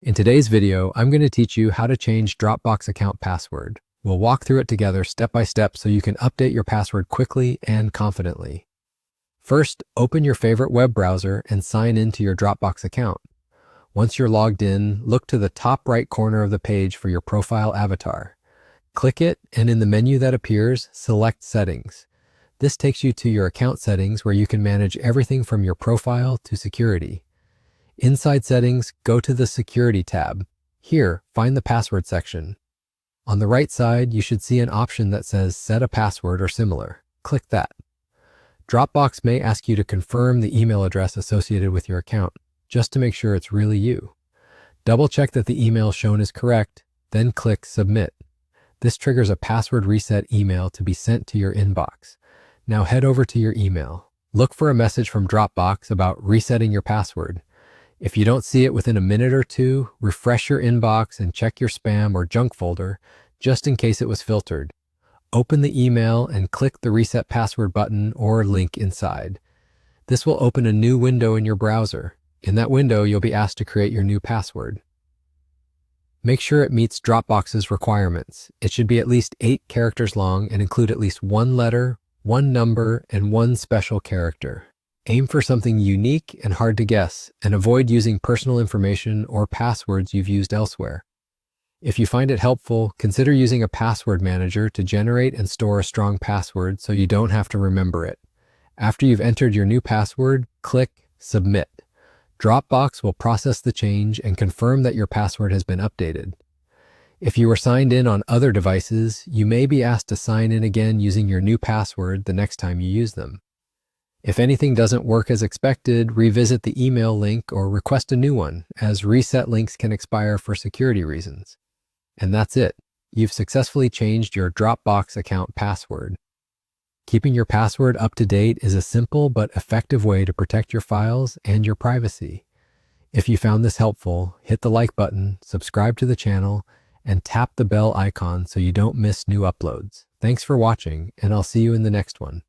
In today's video, I'm going to teach you how to change Dropbox account password. We'll walk through it together step by step so you can update your password quickly and confidently. First, open your favorite web browser and sign into your Dropbox account. Once you're logged in, look to the top right corner of the page for your profile avatar. Click it, and in the menu that appears, select Settings. This takes you to your account settings where you can manage everything from your profile to security. Inside Settings, go to the Security tab. Here, find the Password section. On the right side, you should see an option that says Set a Password or similar. Click that. Dropbox may ask you to confirm the email address associated with your account, just to make sure it's really you. Double check that the email shown is correct, then click Submit. This triggers a password reset email to be sent to your inbox. Now head over to your email. Look for a message from Dropbox about resetting your password. If you don't see it within a minute or two, refresh your inbox and check your spam or junk folder, just in case it was filtered. Open the email and click the Reset Password button or link inside. This will open a new window in your browser. In that window, you'll be asked to create your new password. Make sure it meets Dropbox's requirements. It should be at least 8 characters long and include at least 1 letter, 1 number, and 1 special character. Aim for something unique and hard to guess, and avoid using personal information or passwords you've used elsewhere. If you find it helpful, consider using a password manager to generate and store a strong password so you don't have to remember it. After you've entered your new password, click Submit. Dropbox will process the change and confirm that your password has been updated. If you were signed in on other devices, you may be asked to sign in again using your new password the next time you use them. If anything doesn't work as expected, revisit the email link or request a new one, as reset links can expire for security reasons. And that's it. You've successfully changed your Dropbox account password. Keeping your password up to date is a simple but effective way to protect your files and your privacy. If you found this helpful, hit the like button, subscribe to the channel, and tap the bell icon so you don't miss new uploads. Thanks for watching, and I'll see you in the next one.